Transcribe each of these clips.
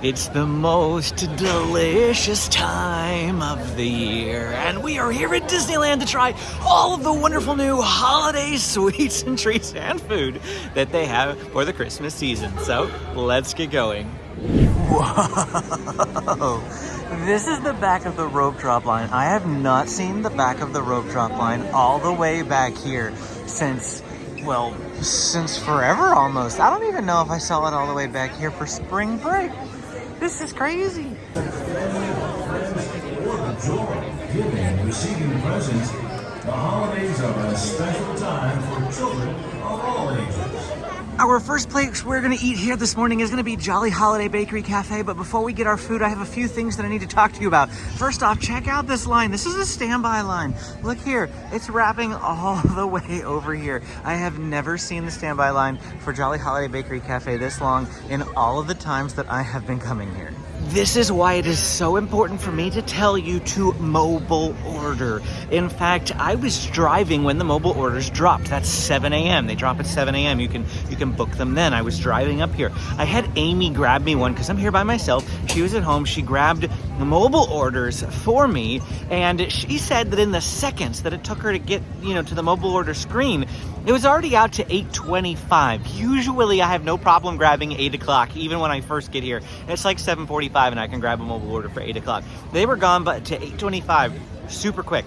It's the most delicious time of the year, and we are here at Disneyland to try all of the wonderful new holiday sweets and treats and food that they have for the Christmas season. So let's get going. Whoa! This is the back of the rope drop line. I have not seen the back of the rope drop line all the way back here since forever almost. I don't even know if I saw it all the way back here for spring break. This is crazy. Giving, receiving presents. The holidays are a special time for children of all ages. Our first place we're gonna eat here this morning is gonna be Jolly Holiday Bakery Cafe, but before we get our food, I have a few things that I need to talk to you about. First off, check out this line. This is a standby line. Look here, it's wrapping all the way over here. I have never seen the standby line for Jolly Holiday Bakery Cafe this long in all of the times that I have been coming here. This is why it is so important for me to tell you to mobile order. In fact, I was driving when the mobile orders dropped. That's 7 a.m. They drop at 7 a.m. You can book them then. I was driving up here. I had Amy grab me one because I'm here by myself. She was at home. She grabbed the mobile orders for me, and she said that in the seconds that it took her to get, to the mobile order screen, it was already out to 8:25. Usually I have no problem grabbing 8 o'clock, even when I first get here. It's like 7:45 and I can grab a mobile order for 8 o'clock. They were gone but to 8:25, super quick.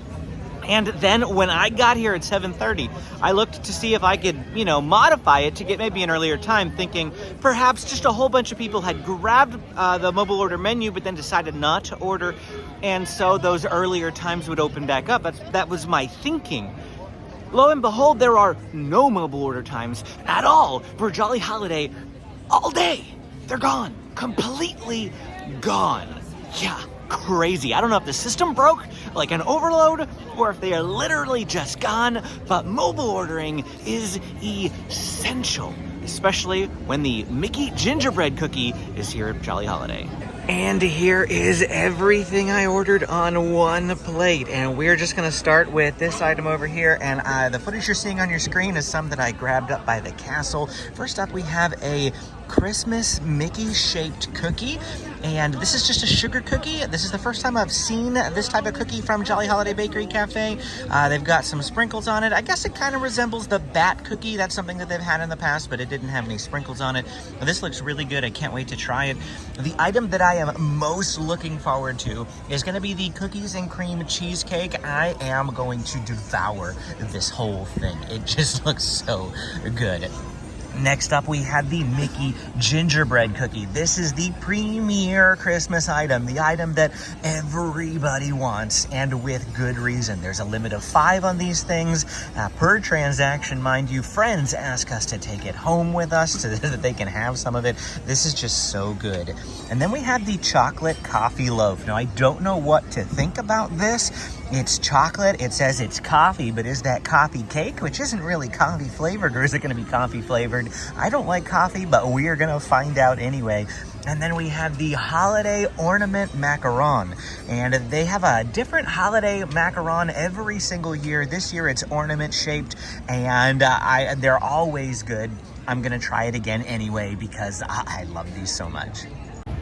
And then when I got here at 7:30, I looked to see if I could, modify it to get maybe an earlier time, thinking perhaps just a whole bunch of people had grabbed the mobile order menu but then decided not to order, and so those earlier times would open back up. That was my thinking. Lo and behold, there are no mobile order times at all for Jolly Holiday all day. They're gone. Completely gone. Yeah, crazy. I don't know if the system broke, like an overload, or if they are literally just gone, but mobile ordering is essential, especially when the Mickey Gingerbread cookie is here at Jolly Holiday. And here is everything I ordered on one plate. And we're just gonna start with this item over here. And the footage you're seeing on your screen is some that I grabbed up by the castle. First up, we have a Christmas Mickey shaped cookie. And this is just a sugar cookie. This is the first time I've seen this type of cookie from Jolly Holiday Bakery Cafe. They've got some sprinkles on it. I guess it kind of resembles the bat cookie. That's something that they've had in the past, but it didn't have any sprinkles on it. But this looks really good. I can't wait to try it. The item that I am most looking forward to is going to be the cookies and cream cheesecake. I am going to devour this whole thing. It just looks so good. Next up, we had the Mickey Gingerbread cookie. This is the premier Christmas item, the item that everybody wants, and with good reason. There's a limit of 5 on these things per transaction, mind you. Friends ask us to take it home with us so that they can have some of it. This is just so good. And then we had the chocolate coffee loaf. Now, I don't know what to think about this. It's chocolate, it says it's coffee, but is that coffee cake, which isn't really coffee flavored, or is it gonna be coffee flavored? I don't like coffee, but we are gonna find out anyway. And then we have the holiday ornament macaron, and they have a different holiday macaron every single year. This year it's ornament shaped, and they're always good. I'm gonna try it again anyway because I love these so much.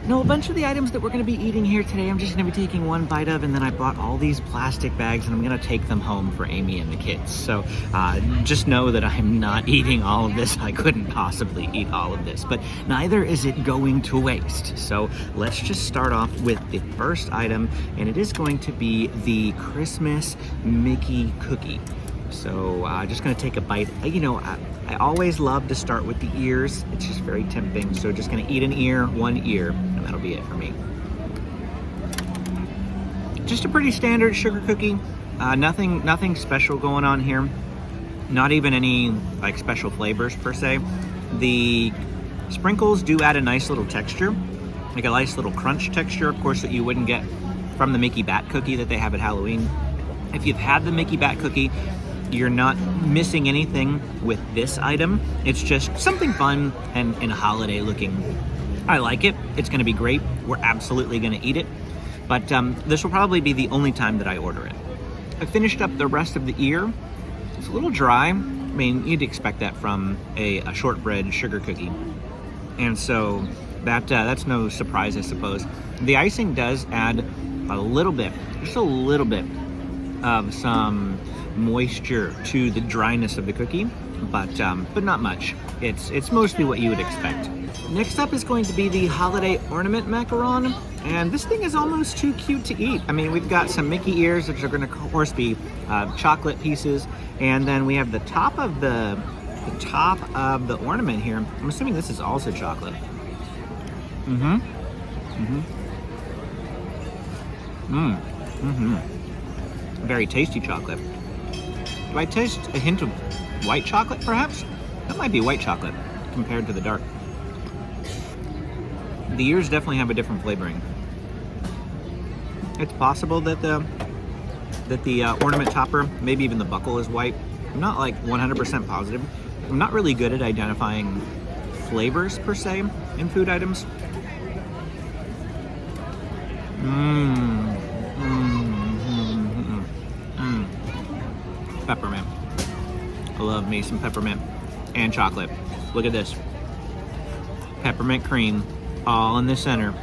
Now, a bunch of the items that we're going to be eating here today, I'm just going to be taking one bite of, and then I bought all these plastic bags, and I'm going to take them home for Amy and the kids. So just know that I'm not eating all of this. I couldn't possibly eat all of this, but neither is it going to waste. So let's just start off with the first item, and it is going to be the Christmas Mickey cookie. So just gonna take a bite. I always love to start with the ears. It's just very tempting. So just gonna eat an ear, one ear, and that'll be it for me. Just a pretty standard sugar cookie. Nothing special going on here. Not even any special flavors per se. The sprinkles do add a nice little texture, like a nice little crunch texture, of course, that you wouldn't get from the Mickey Bat cookie that they have at Halloween. If you've had the Mickey Bat cookie, you're not missing anything with this item. It's just something fun and holiday looking. I like it. It's gonna be great. We're absolutely gonna eat it. But this will probably be the only time that I order it. I finished up the rest of the ear. It's a little dry. I mean, you'd expect that from a shortbread sugar cookie. And so That's no surprise, I suppose. The icing does add a little bit, just a little bit of some moisture to the dryness of the cookie, but not much. It's mostly what you would expect. Next up is going to be the holiday ornament macaron, and this thing is almost too cute to eat. I mean, we've got some Mickey ears, which are going to, of course, be chocolate pieces, and then we have the top of the ornament here. I'm assuming this is also chocolate. Very tasty chocolate. Do I taste a hint of white chocolate, perhaps? That might be white chocolate compared to the dark. The ears definitely have a different flavoring. It's possible that the ornament topper, maybe even the buckle, is white. I'm not like 100% positive. I'm not really good at identifying flavors per se in food items. Peppermint. I love me some peppermint and chocolate. Look at this. Peppermint cream all in the center.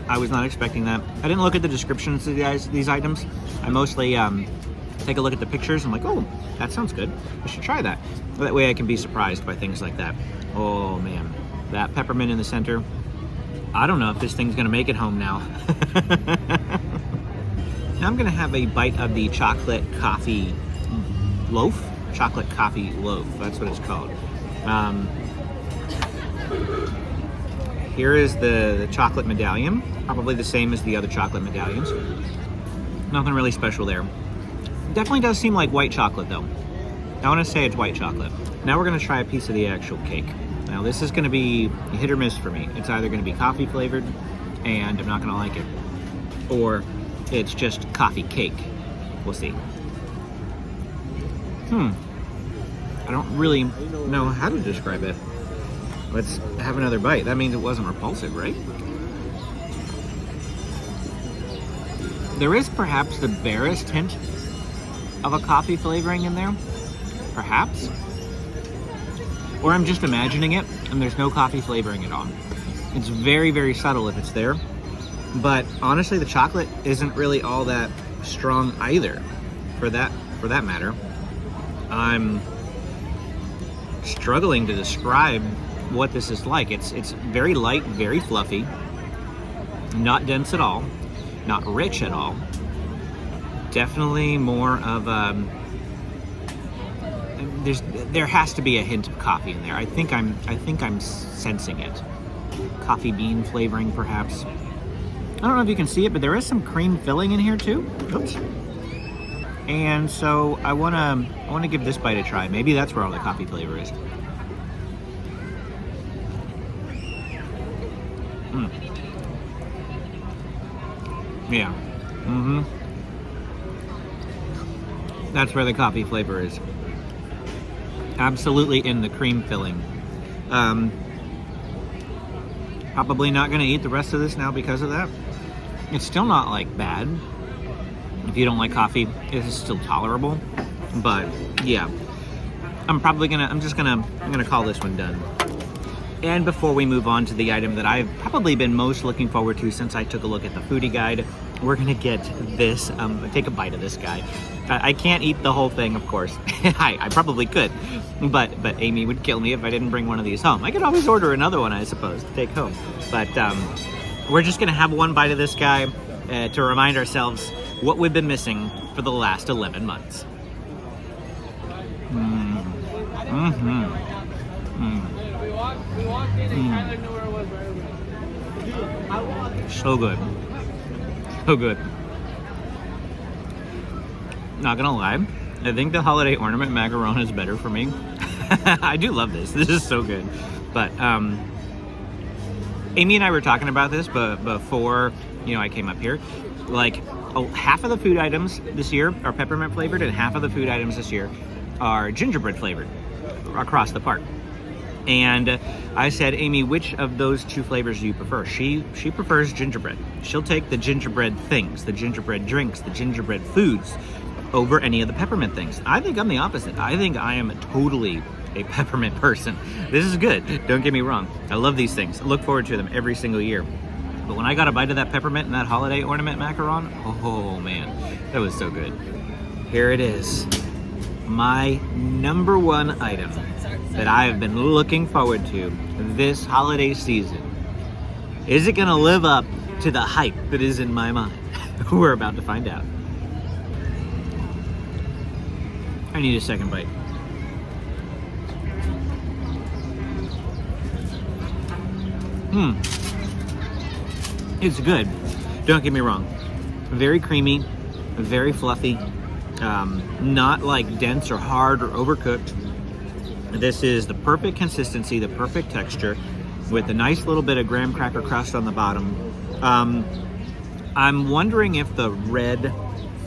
I was not expecting that. I didn't look at the descriptions of these items. I mostly take a look at the pictures. I'm like, oh, that sounds good. I should try that. That way I can be surprised by things like that. Oh man, that peppermint in the center. I don't know if this thing's gonna make it home now. Now I'm gonna have a bite of the chocolate coffee loaf. Chocolate coffee loaf, that's what it's called. Here is the chocolate medallion, probably the same as the other chocolate medallions. Nothing really special there. Definitely does seem like white chocolate though. I want to say it's white chocolate. Now we're going to try a piece of the actual cake. Now this is going to be hit or miss for me. It's either going to be coffee flavored and I'm not going to like it, or it's just coffee cake. We'll see. I don't really know how to describe it. Let's have another bite. That means it wasn't repulsive, right? There is perhaps the barest hint of a coffee flavoring in there. Perhaps. Or I'm just imagining it and there's no coffee flavoring at all. It's very, very subtle if it's there. But honestly, the chocolate isn't really all that strong either, for that matter. I'm struggling to describe what this is like. It's very light, very fluffy, not dense at all, not rich at all. Definitely more of there has to be a hint of coffee in there. I think I'm sensing it. Coffee bean flavoring, perhaps. I don't know if you can see it, but there is some cream filling in here too. Oops. And so I wanna give this bite a try. Maybe that's where all the coffee flavor is. Yeah. That's where the coffee flavor is. Absolutely in the cream filling. Probably not gonna eat the rest of this now because of that. It's still not like bad. If you don't like coffee, it is still tolerable. But yeah, I'm gonna call this one done. And before we move on to the item that I've probably been most looking forward to since I took a look at the foodie guide, we're gonna get this, take a bite of this guy. I can't eat the whole thing, of course. I probably could, but Amy would kill me if I didn't bring one of these home. I could always order another one, I suppose, to take home. But we're just gonna have one bite of this guy to remind ourselves what we've been missing for the last 11 months. So good. So good. Not gonna lie, I think the holiday ornament macaron is better for me. I do love this. This is so good. But Amy and I were talking about this, but before I came up here, like half of the food items this year are peppermint flavored, and half of the food items this year are gingerbread flavored across the park. And I said, Amy, which of those two flavors do you prefer? She prefers gingerbread. She'll take the gingerbread things, the gingerbread drinks, the gingerbread foods over any of the peppermint things. I think I'm the opposite. I think I am totally a peppermint person. This is good, don't get me wrong. I love these things. I look forward to them every single year. But when I got a bite of that peppermint and that holiday ornament macaron, oh man, that was so good. Here it is. My number one item that I have been looking forward to this holiday season. Is it gonna live up to the hype that is in my mind? We're about to find out. I need a second bite. It's good. Don't get me wrong. Very creamy, very fluffy, not like dense or hard or overcooked. This is the perfect consistency, the perfect texture, with a nice little bit of graham cracker crust on the bottom. I'm wondering if the red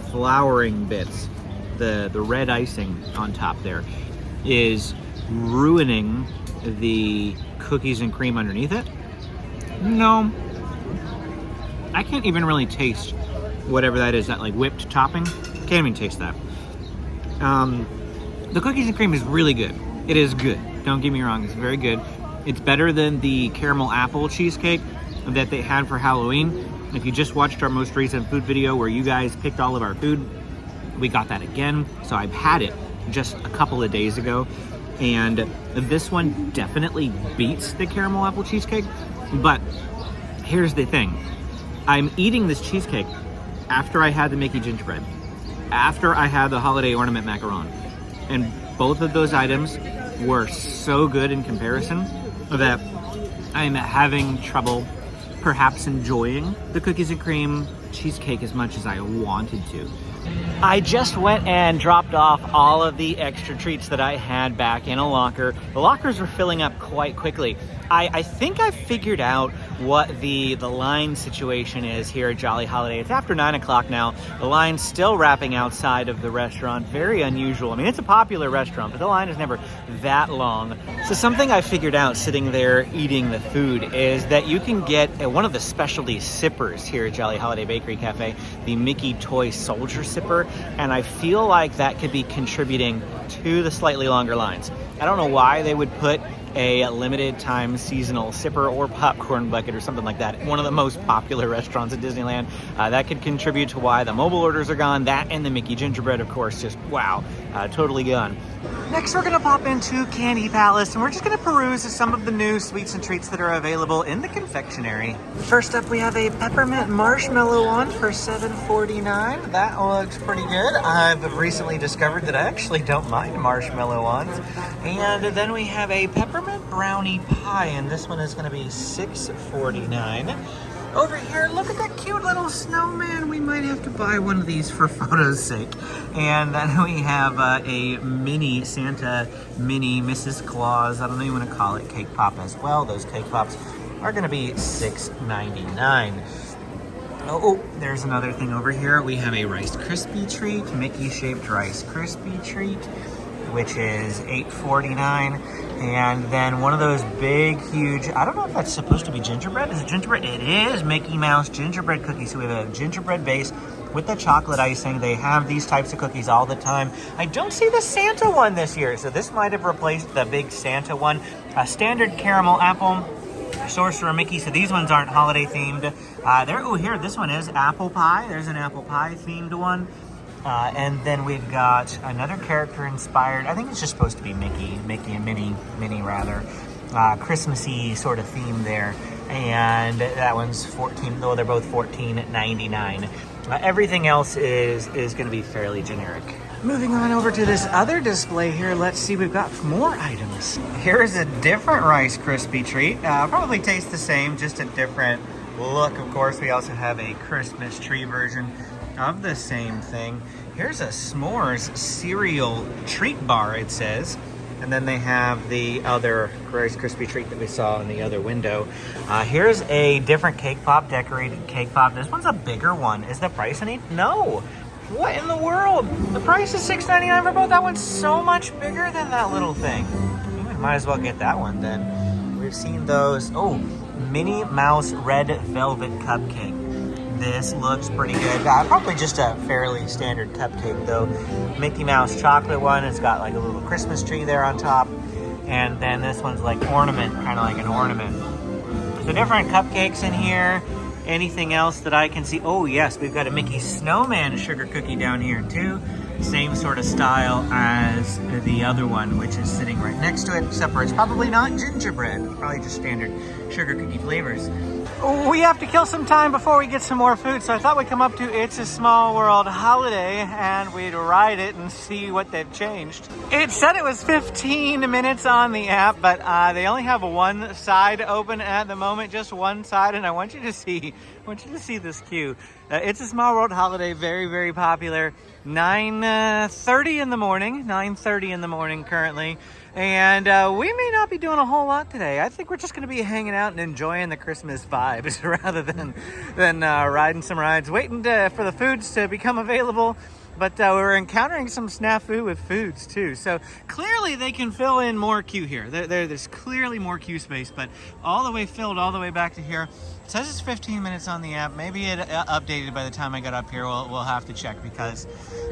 flowering bits, the red icing on top there, is ruining the cookies and cream underneath it. No, I can't even really taste whatever that is, that like whipped topping. Can't even taste that. The cookies and cream is really good. It is good. Don't get me wrong, it's very good. It's better than the caramel apple cheesecake that they had for Halloween. If you just watched our most recent food video where you guys picked all of our food, we got that again. So I've had it just a couple of days ago. And this one definitely beats the caramel apple cheesecake. But here's the thing. I'm eating this cheesecake after I had the Mickey gingerbread, after I had the holiday ornament macaron. And both of those items were so good in comparison that I'm having trouble perhaps enjoying the cookies and cream cheesecake as much as I wanted to. I just went and dropped off all of the extra treats that I had back in a locker. The lockers were filling up quite quickly. I think I figured out what the line situation is here at Jolly Holiday. It's after 9 o'clock now. The line's still wrapping outside of the restaurant. Very unusual. I mean, it's a popular restaurant, but the line is never that long. So something I figured out sitting there eating the food is that you can get one of the specialty sippers here at Jolly Holiday Bakery Cafe, the Mickey Toy Soldier Sipper, and I feel like that could be contributing to the slightly longer lines. I don't know why they would put a limited time seasonal sipper or popcorn bucket or something like that. One of the most popular restaurants at Disneyland. That could contribute to why the mobile orders are gone. That and the Mickey gingerbread, of course, just wow, totally gone. Next, we're gonna pop into Candy Palace and we're just gonna peruse some of the new sweets and treats that are available in the confectionery. First up, we have a peppermint marshmallow one for $7.49. That looks pretty good. I've recently discovered that I actually don't mind marshmallow ones. And then we have a peppermint brownie pie, and this one is gonna be $6.49. Over here, look at that cute little snowman. We might have to buy one of these for photo's sake. And then we have a mini Santa, mini Mrs. Claus, I don't know you want to call it, cake pop as well. Those cake pops are going to be $6.99. Oh, there's another thing over here. We have a Rice Krispie treat, Mickey-shaped Rice Krispie treat, which is $8.49. And then one of those big, huge, I don't know if that's supposed to be gingerbread. Is it gingerbread? It is Mickey Mouse gingerbread cookies. So we have a gingerbread base with the chocolate icing. They have these types of cookies all the time. I don't see the Santa one this year, so this might have replaced the big Santa one. A standard caramel apple, Sorcerer Mickey, so these ones aren't holiday themed. Here, this one is apple pie. There's an apple pie themed one. And then we've got another character inspired. I think it's just supposed to be Mickey and Minnie rather. Christmassy sort of theme there. And that one's $14, though they're both $14.99. Everything else is going to be fairly generic. Moving on over to this other display here, let's see, we've got more items. Here's a different Rice Krispie treat. Probably tastes the same, just a different look. Of course, we also have a Christmas tree version of the same thing. Here's a s'mores cereal treat bar, it says. And then they have the other Rice Krispie treat that we saw in the other window. Here's a different cake pop, decorated cake pop. This one's a bigger one. Is the price any? No. What in the world? The price is $6.99 for both. That one's so much bigger than that little thing. We might as well get that one then. We've seen those. Oh, Minnie Mouse Red Velvet Cupcake. This looks pretty good. Probably just a fairly standard cupcake though. Mickey Mouse chocolate one. It's got like a little Christmas tree there on top. And then this one's like Ornament, kind of like an ornament. So different cupcakes in here. Anything else that I can see? Oh yes, we've got a Mickey Snowman sugar cookie down here too. Same sort of style as the other one, which is sitting right next to it, except for it's probably not gingerbread. It's probably just standard sugar cookie flavors. We have to kill some time before we get some more food, so I thought we'd come up to It's a Small World Holiday and we'd ride it and see what they've changed. It said it was 15 minutes on the app, but they only have one side open at the moment, just one side, and I want you to see this queue. It's a Small World Holiday, very, very popular. 9:30 in the morning currently. And we may not be doing a whole lot today. I think we're just going to be hanging out and enjoying the Christmas vibes rather than riding some rides, waiting for the foods to become available. But we're encountering some snafu with foods too. So clearly they can fill in more queue here. There's clearly more queue space, but all the way filled all the way back to here. It says it's 15 minutes on the app. Maybe it updated by the time I got up here. We'll have to check because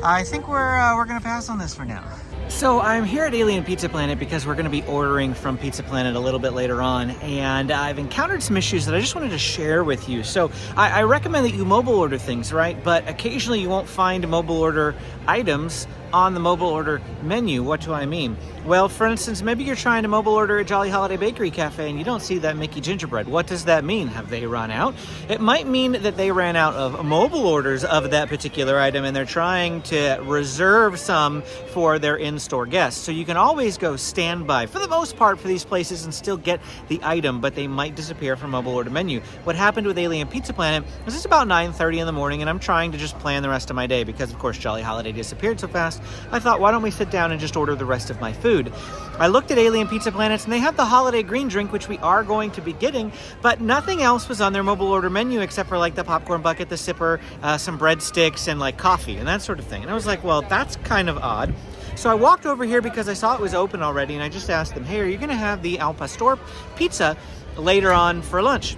I think we're gonna pass on this for now. So I'm here at Alien Pizza Planet because we're going to be ordering from Pizza Planet a little bit later on, and I've encountered some issues that I just wanted to share with you. So I recommend that you mobile order things, right? But occasionally you won't find mobile order items on the mobile order menu. What do I mean? Well, for instance, maybe you're trying to mobile order at Jolly Holiday Bakery Cafe and you don't see that Mickey Gingerbread. What does that mean? Have they run out? It might mean that they ran out of mobile orders of that particular item and they're trying to reserve some for their in-store guests. So you can always go standby for the most part for these places and still get the item, but they might disappear from mobile order menu. What happened with Alien Pizza Planet was it's about 9:30 in the morning and I'm trying to just plan the rest of my day because of course Jolly Holiday disappeared so fast. I thought, why don't we sit down and just order the rest of my food? I looked at Alien Pizza Planets and they have the holiday green drink, which we are going to be getting, but nothing else was on their mobile order menu except for like the popcorn bucket, the sipper, some breadsticks, and like coffee and that sort of thing. And I was like, well, that's kind of odd. So I walked over here because I saw it was open already and I just asked them, hey, are you going to have the Al Pastor pizza later on for lunch?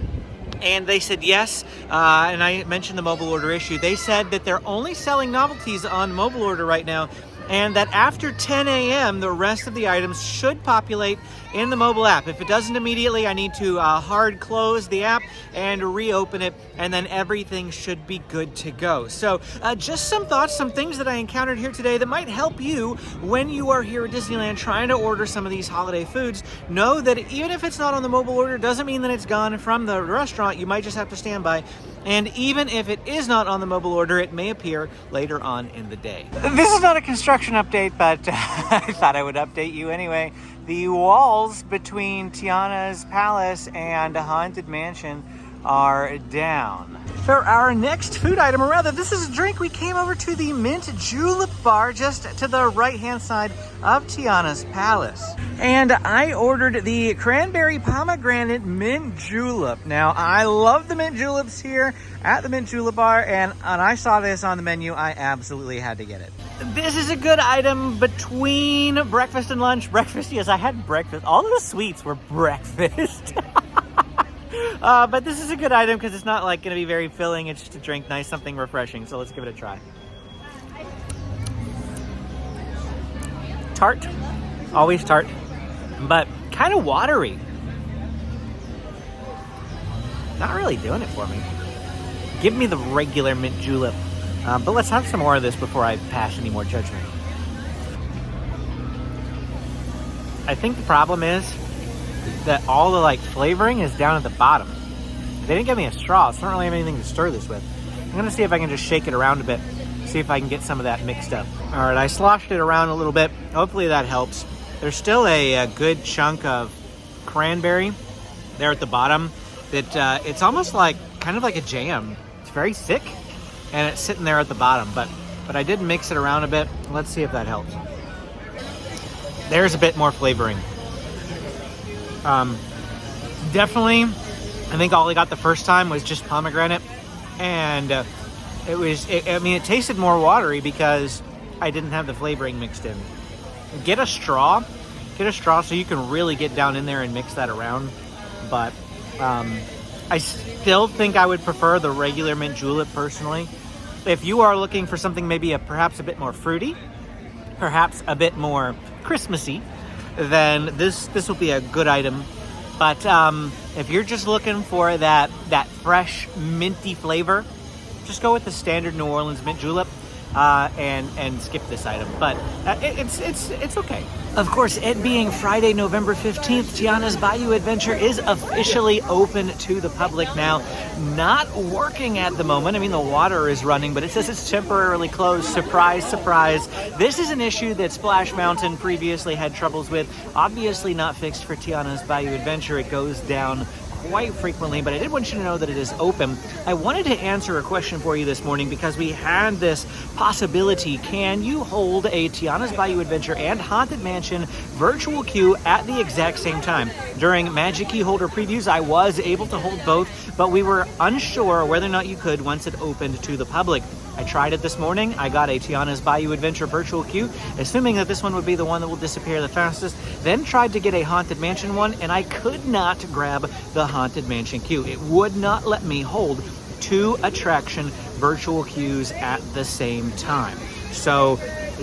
And they said yes, and I mentioned the mobile order issue. They said that they're only selling novelties on mobile order right now, and that after 10 a.m., the rest of the items should populate in the mobile app. If it doesn't immediately, I need to hard close the app and reopen it, and then everything should be good to go. So just some thoughts, some things that I encountered here today that might help you when you are here at Disneyland trying to order some of these holiday foods. Know that even if it's not on the mobile order, doesn't mean that it's gone from the restaurant. You might just have to stand by. And even if it is not on the mobile order, it may appear later on in the day. This is not a construction update, but I thought I would update you anyway. The walls between Tiana's Palace and Haunted Mansion are down. For our next food item, or rather, this is a drink, we came over to the Mint Julep bar just to the right-hand side of Tiana's Palace. And I ordered the Cranberry Pomegranate Mint Julep. Now, I love the Mint Juleps here at the Mint Julep bar, and I saw this on the menu. I absolutely had to get it. This is a good item between breakfast and lunch. Breakfast, yes, I had breakfast. All of the sweets were breakfast. But this is a good item because it's not like going to be very filling. It's just a drink, nice, something refreshing. So let's give it a try. Tart, always tart, but kind of watery. Not really doing it for me. Give me the regular mint julep. But let's have some more of this before I pass any more judgment. I think the problem is that all the flavoring is down at the bottom. They didn't give me a straw, so I don't really have anything to stir this with. I'm gonna see if I can just shake it around a bit, see if I can get some of that mixed up. All right, I sloshed it around a little bit. Hopefully that helps. There's still a good chunk of cranberry there at the bottom that it's almost kind of like a jam. It's very thick and it's sitting there at the bottom, but I did mix it around a bit. Let's see if that helps. There's a bit more flavoring. Definitely, I think all I got the first time was just pomegranate, and it tasted more watery because I didn't have the flavoring mixed in. Get a straw so you can really get down in there and mix that around, but I still think I would prefer the regular mint julep personally. If you are looking for something maybe perhaps a bit more fruity, perhaps a bit more Christmassy, then this will be a good item. But if you're just looking for that fresh minty flavor, just go with the standard New Orleans mint julep and skip this item. But it's okay. Of course, it being Friday, November 15th, Tiana's Bayou Adventure is officially open to the public now. Not working at the moment. I mean, the water is running, but it says it's temporarily closed. Surprise, surprise. This is an issue that Splash Mountain previously had troubles with. Obviously not fixed for Tiana's Bayou Adventure. It goes down quite frequently, but I did want you to know that it is open. I wanted to answer a question for you this morning because we had this possibility. Can you hold a Tiana's Bayou Adventure and Haunted Mansion virtual queue at the exact same time? During Magic Key Holder previews, I was able to hold both, but we were unsure whether or not you could once it opened to the public. I tried it this morning. I got a Tiana's Bayou Adventure virtual queue, assuming that this one would be the one that will disappear the fastest. Then tried to get a Haunted Mansion one, and I could not grab the Haunted Mansion queue. It would not let me hold 2 attraction virtual queues at the same time. So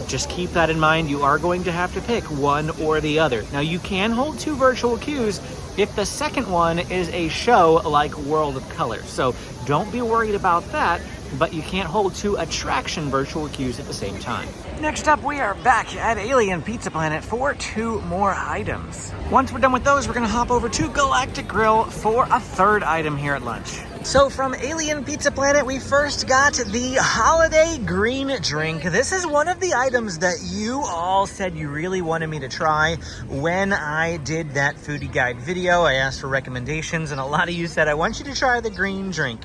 just keep that in mind. You are going to have to pick one or the other. Now, you can hold 2 virtual queues if the second one is a show like World of Color. So don't be worried about that, but you can't hold 2 attraction virtual queues at the same time. Next up, we are back at Alien Pizza Planet for 2 more items. Once we're done with those, we're gonna hop over to Galactic Grill for a 3rd item here at lunch. So from Alien Pizza Planet, we first got the holiday green drink. This is one of the items that you all said you really wanted me to try when I did that foodie guide video. I asked for recommendations, and a lot of you said, I want you to try the green drink.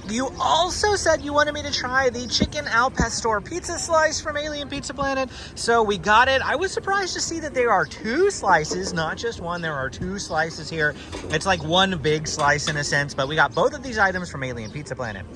You also said you wanted me to try the chicken al pastor pizza slice from Alien Pizza Planet, so we got it. I was surprised to see that there are 2 slices, not just one. There are 2 slices here. It's like one big slice in a sense, but we got both of these items from Alien Pizza Planet.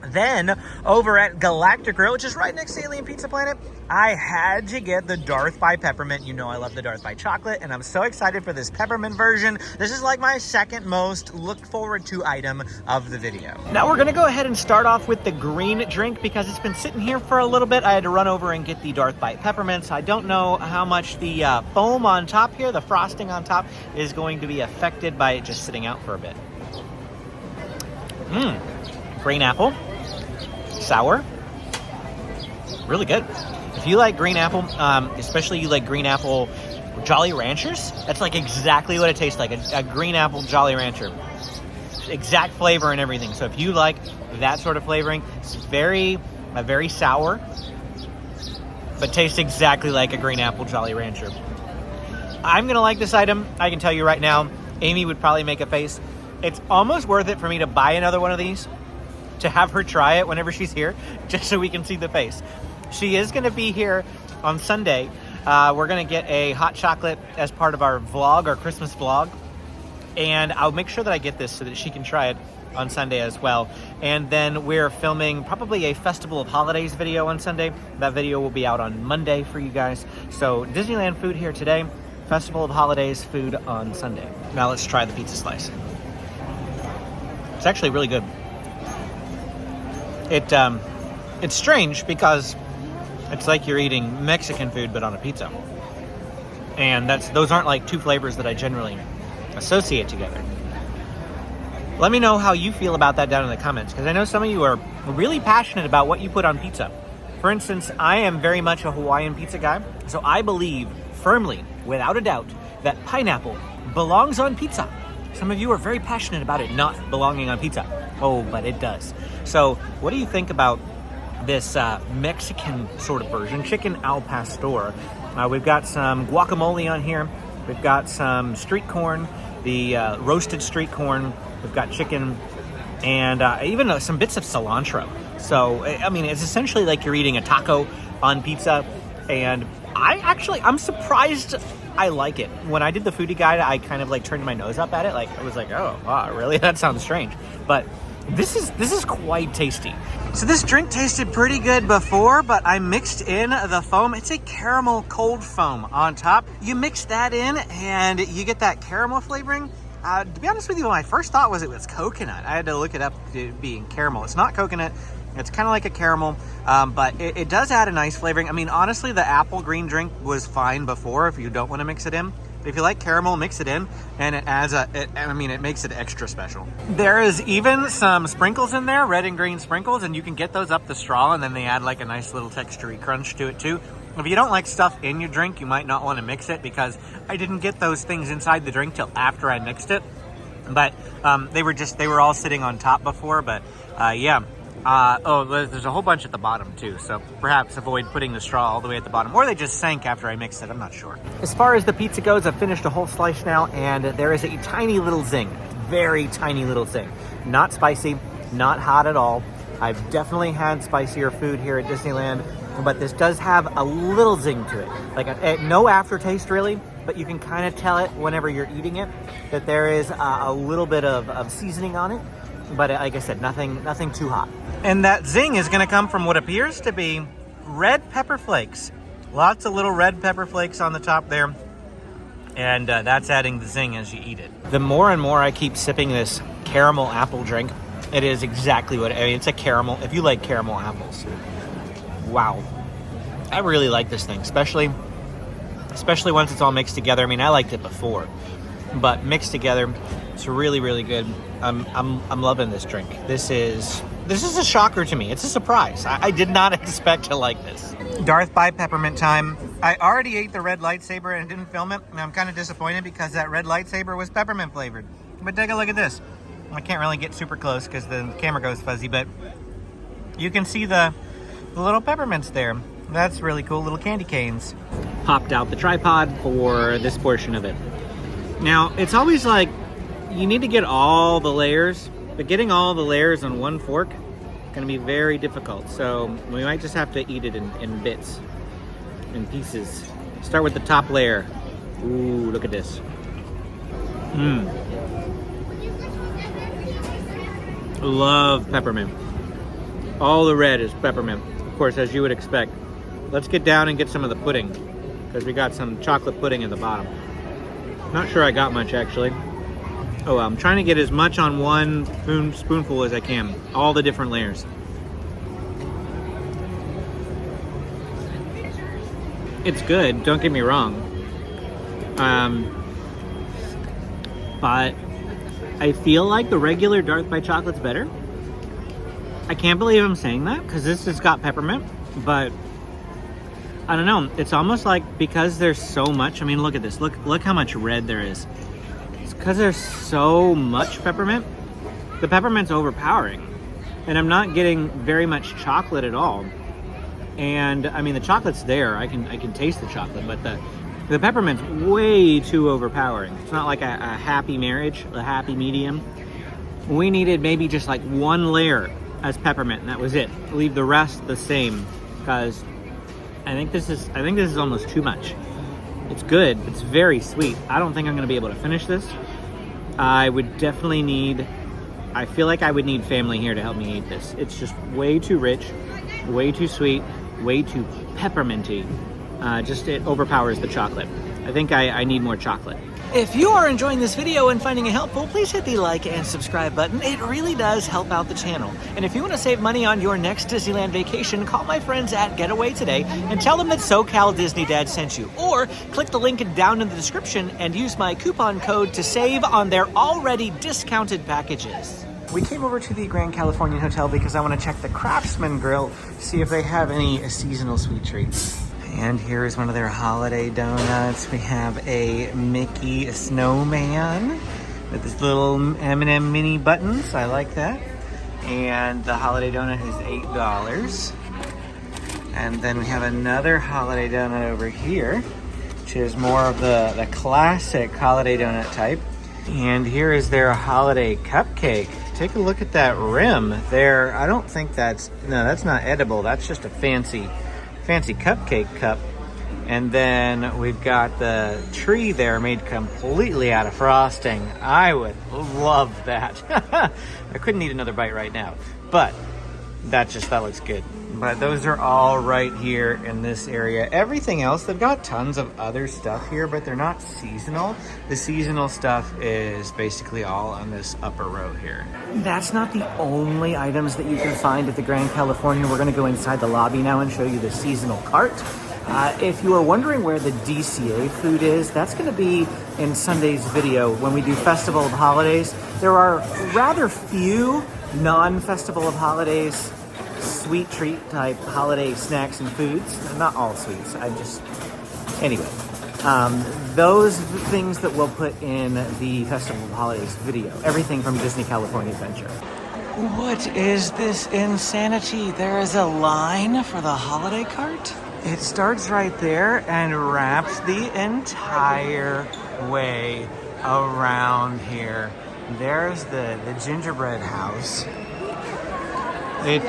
Then, over at Galactic Grill, which is right next to Alien Pizza Planet, I had to get the Darth by Peppermint. You know I love the Darth by Chocolate, and I'm so excited for this peppermint version. This is like my second most look forward to item of the video. Now we're going to go ahead and start off with the green drink because it's been sitting here for a little bit. I had to run over and get the Darth by Peppermint, so I don't know how much the foam on top here, the frosting on top, is going to be affected by it just sitting out for a bit. Green apple. Sour. Really good. If you like green apple, especially you like green apple Jolly Ranchers, that's like exactly what it tastes like, a green apple Jolly Rancher. Exact flavor and everything. So if you like that sort of flavoring, it's very sour, but tastes exactly like a green apple Jolly Rancher. I'm going to like this item. I can tell you right now, Amy would probably make a face. It's almost worth it for me to buy another one of these, to have her try it whenever she's here, just so we can see the face. She is going to be here on Sunday. We're going to get a hot chocolate as part of our vlog, our Christmas vlog. And I'll make sure that I get this so that she can try it on Sunday as well. And then we're filming probably a Festival of Holidays video on Sunday. That video will be out on Monday for you guys. So Disneyland food here today, Festival of Holidays food on Sunday. Now let's try the pizza slice. It's actually really good. It's strange because it's like you're eating Mexican food but on a pizza, and those aren't like 2 flavors that I generally associate together. Let me know how you feel about that down in the comments, because I know some of you are really passionate about what you put on pizza. For instance, I am very much a Hawaiian pizza guy, so I believe firmly, without a doubt, that pineapple belongs on pizza. Some of you are very passionate about it not belonging on pizza. Oh, but it does. So what do you think about this Mexican sort of version, chicken al pastor? We've got some guacamole on here. We've got some street corn, the roasted street corn. We've got chicken and even some bits of cilantro. So, I mean, it's essentially like you're eating a taco on pizza. And I'm surprised I like it. When I did the foodie guide, I kind of like turned my nose up at it. Like, I was like, oh, wow, really? That sounds strange. But this is quite tasty. So this drink tasted pretty good before, but I mixed in the foam. It's a caramel cold foam on top. You mix that in and you get that caramel flavoring. To be honest with you, my first thought was it was coconut. I had to look it up to being caramel. It's not coconut. It's kind of like a caramel, but it does add a nice flavoring. I mean, honestly, the apple green drink was fine before if you don't want to mix it in. If you like caramel, mix it in, and it adds it makes it extra special. There is even some sprinkles in there, red and green sprinkles, and you can get those up the straw, and then they add like a nice little textury crunch to it too. If you don't like stuff in your drink, you might not want to mix it, because I didn't get those things inside the drink till after I mixed it. But they were all sitting on top before, but yeah. There's a whole bunch at the bottom too, so perhaps avoid putting the straw all the way at the bottom, or they just sank after I mixed it, I'm not sure. As far as the pizza goes, I've finished a whole slice now, and there is a tiny little zing, very tiny little zing. Not spicy, not hot at all. I've definitely had spicier food here at Disneyland, but this does have a little zing to it. Like no aftertaste really, but you can kind of tell it whenever you're eating it, that there is a little bit of seasoning on it. But like I said, nothing too hot. And that zing is going to come from what appears to be red pepper flakes. Lots of little red pepper flakes on the top there. And that's adding the zing as you eat it. The more and more I keep sipping this caramel apple drink, it is exactly what, it's a caramel. If you like caramel apples. Wow. I really like this thing, especially once it's all mixed together. I mean, I liked it before, but mixed together, it's really, really good. I'm loving this drink. This is a shocker to me. It's a surprise. I did not expect to like this. Darth by Peppermint time. I already ate the red lightsaber and didn't film it, and I'm kind of disappointed because that red lightsaber was peppermint flavored. But take a look at this. I can't really get super close because the camera goes fuzzy, but you can see the little peppermints there. That's really cool, little candy canes. Popped out the tripod for this portion of it. Now, it's always like, you need to get all the layers, but getting all the layers on one fork is going to be very difficult. So we might just have to eat it in bits, in pieces. Start with the top layer. Ooh, look at this. Love peppermint. All the red is peppermint, of course, as you would expect. Let's get down and get some of the pudding, because we got some chocolate pudding at the bottom. Not sure I got much, actually. Oh, well, I'm trying to get as much on one spoonful as I can. All the different layers. It's good, don't get me wrong. But I feel like the regular Darth by Chocolate's better. I can't believe I'm saying that, because this has got peppermint, but I don't know. It's almost like, because there's so much, I mean, look at this. Look how much red there is. It's because there's so much peppermint. The peppermint's overpowering, and I'm not getting very much chocolate at all. And I mean, the chocolate's there. I can taste the chocolate, but the peppermint's way too overpowering. It's not like a happy marriage, a happy medium. We needed maybe just like one layer as peppermint, and that was it. Leave the rest the same, because I think this is almost too much. It's good. It's very sweet. I don't think I'm going to be able to finish this. I would definitely need, I feel like I would need family here to help me eat this. It's just way too rich, way too sweet, way too pepperminty. It overpowers the chocolate. I think I need more chocolate. If you are enjoying this video and finding it helpful, please hit the like and subscribe button. It really does help out the channel. And if you want to save money on your next Disneyland vacation, call my friends at Getaway today and tell them that SoCal Disney Dad sent you. Or click the link down in the description and use my coupon code to save on their already discounted packages. We came over to the Grand Californian Hotel because I want to check the Craftsman Grill, see if they have any seasonal sweet treats. And here is one of their holiday donuts. We have a Mickey snowman with this little M&M mini buttons. I like that. And the holiday donut is $8. And then we have another holiday donut over here, which is more of the classic holiday donut type. And here is their holiday cupcake. Take a look at that rim there. I don't think that's not edible. That's just a fancy cupcake cup. And then we've got the tree there made completely out of frosting. I would love that. I couldn't eat another bite right now, but that looks good. But those are all right here in this area. Everything else, they've got tons of other stuff here, but they're not seasonal. The seasonal stuff is basically all on this upper row here. That's not the only items that you can find at the Grand Californian. We're gonna go inside the lobby now and show you the seasonal cart. If you are wondering where the DCA food is, that's going to be in Sunday's video when we do Festival of Holidays. There are rather few non-Festival of Holidays sweet treat type holiday snacks and foods. Not all sweets. Anyway, those things that we'll put in the Festival of Holidays video. Everything from Disney California Adventure. What is this insanity? There is a line for the holiday cart? It starts right there and wraps the entire way around here. There's the gingerbread house. It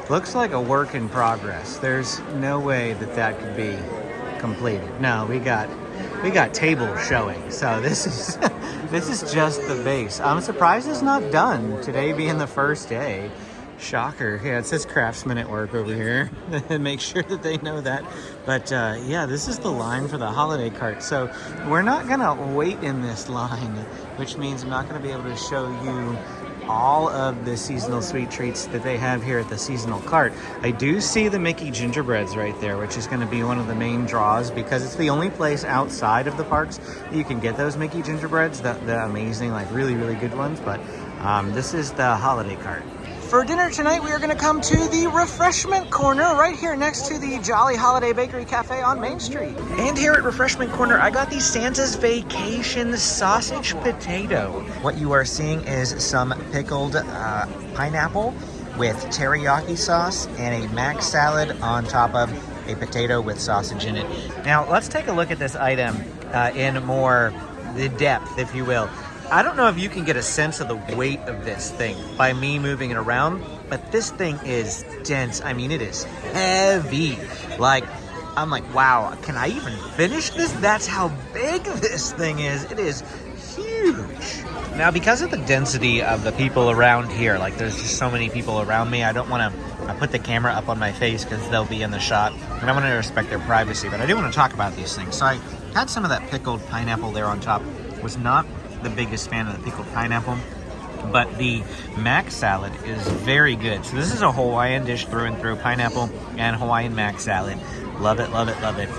looks like a work in progress. There's no way that could be completed. No, we got tables showing. So this is this is just the base. I'm surprised it's not done. Today being the first day. Shocker. Yeah, it says craftsmen at work over here. Make sure that they know that. But yeah, this is the line for the holiday cart. So we're not gonna wait in this line, which means I'm not gonna be able to show you all of the seasonal sweet treats that they have here at the seasonal cart. I do see the Mickey gingerbreads right there, which is going to be one of the main draws because it's the only place outside of the parks that you can get those Mickey gingerbreads, the amazing, like really, really good ones. But this is the holiday cart. For dinner tonight, we are going to come to the refreshment corner right here next to the Jolly Holiday Bakery Cafe on Main Street. And here at Refreshment Corner, I got the Santa's Vacation Sausage Potato. What you are seeing is some pickled pineapple with teriyaki sauce and a mac salad on top of a potato with sausage in it. Now, let's take a look at this item in more the depth, if you will. I don't know if you can get a sense of the weight of this thing by me moving it around, but this thing is dense. I mean, it is heavy. Like, I'm like, wow, can I even finish this? That's how big this thing is. It is huge. Now, because of the density of the people around here, like there's just so many people around me, I don't want to put the camera up on my face because they'll be in the shot, and I want to respect their privacy, but I do want to talk about these things. So I had some of that pickled pineapple there on top. Was not the biggest fan of the pickled pineapple, but the mac salad is very good. So this is a Hawaiian dish through and through, pineapple and Hawaiian mac salad. Love it, love it, love it.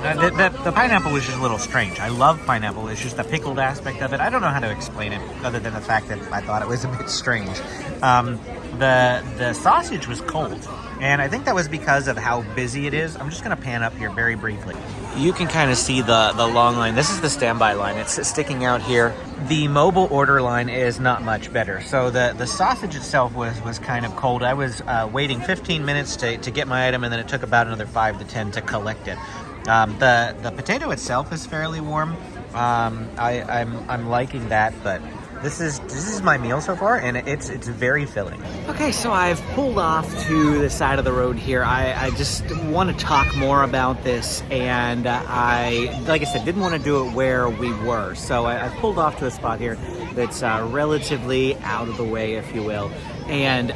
The pineapple was just a little strange. I love pineapple. It's just the pickled aspect of it. I don't know how to explain it other than the fact that I thought it was a bit strange. The sausage was cold, and I think that was because of how busy it is. I'm just going to pan up here very briefly. You can kind of see the long line. This is the standby line. It's sticking out here. The mobile order line is not much better. So the sausage itself was kind of cold. I was waiting 15 minutes to get my item, and then it took about another 5 to 10 to collect it. The potato itself is fairly warm. I'm liking that, but this is my meal so far, and it's very filling. Okay, so I've pulled off to the side of the road here. I just want to talk more about this, and like I said, didn't want to do it where we were. So I pulled off to a spot here that's relatively out of the way, if you will. And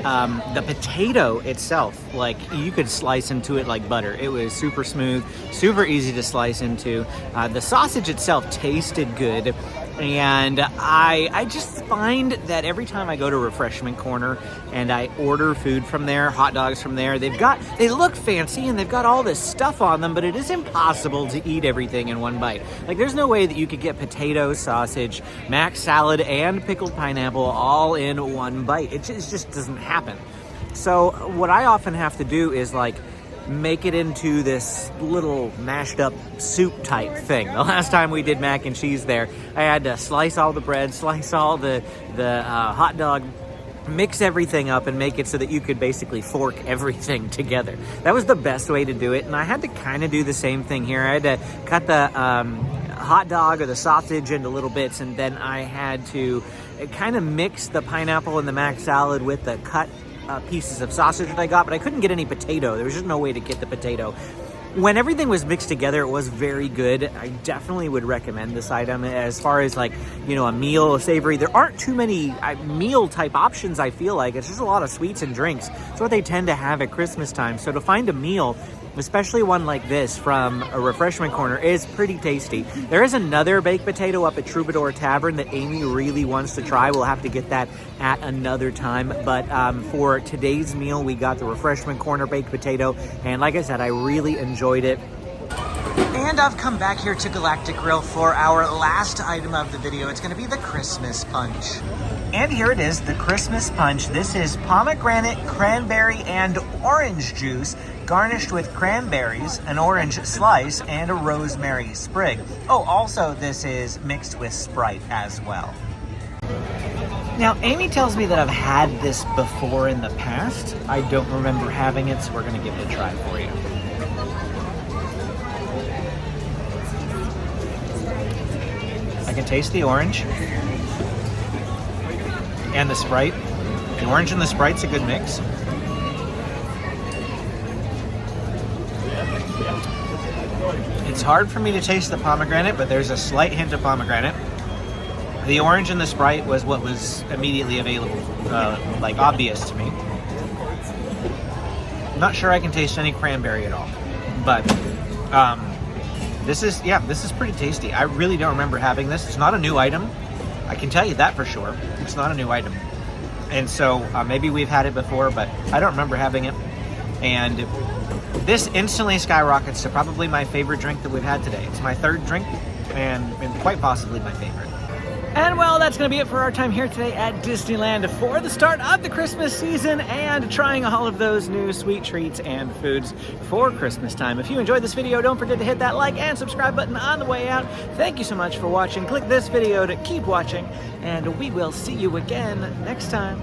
the potato itself, like you could slice into it like butter. It was super smooth, super easy to slice into. The sausage itself tasted good. And I just find that every time I go to Refreshment Corner and I order food from there, hot dogs from there, they look fancy and they've got all this stuff on them, but it is impossible to eat everything in one bite. Like there's no way that you could get potato, sausage, mac salad, and pickled pineapple all in one bite. It just doesn't happen. So what I often have to do is like make it into this little mashed up soup type thing. The last time we did mac and cheese there, I had to slice all the bread, slice all the hot dog, mix everything up and make it so that you could basically fork everything together. That was the best way to do it, and I had to kind of do the same thing here. I had to cut the hot dog or the sausage into little bits, and then I had to kind of mix the pineapple and the mac salad with the cut pieces of sausage that I got, but I couldn't get any potato. There was just no way to get the potato. When everything was mixed together, it was very good. I definitely would recommend this item as far as like, you know, a meal, a savory. There aren't too many meal type options, I feel like. It's just a lot of sweets and drinks. It's what they tend to have at Christmas time. So to find a meal especially one like this from a refreshment corner, is pretty tasty. There is another baked potato up at Troubadour Tavern that Amy really wants to try. We'll have to get that at another time. But for today's meal, we got the refreshment corner baked potato. And like I said, I really enjoyed it. And I've come back here to Galactic Grill for our last item of the video. It's gonna be the Christmas punch. And here it is, the Christmas punch. This is pomegranate, cranberry, and orange juice, garnished with cranberries, an orange slice, and a rosemary sprig. Oh, also this is mixed with Sprite as well. Now, Amy tells me that I've had this before in the past. I don't remember having it, so we're gonna give it a try for you. I can taste the orange and the Sprite. The orange and the Sprite's a good mix. It's hard for me to taste the pomegranate, but there's a slight hint of pomegranate. The orange and the Sprite was what was immediately available, like obvious to me. I'm not sure I can taste any cranberry at all, but this is pretty tasty. I really don't remember having this. It's not a new item. I can tell you that for sure. It's not a new item. And so maybe we've had it before, but I don't remember having it. And this instantly skyrockets to probably my favorite drink that we've had today. It's my third drink and quite possibly my favorite. And well, that's going to be it for our time here today at Disneyland for the start of the Christmas season and trying all of those new sweet treats and foods for Christmas time. If you enjoyed this video, don't forget to hit that like and subscribe button on the way out. Thank you so much for watching. Click this video to keep watching, and we will see you again next time.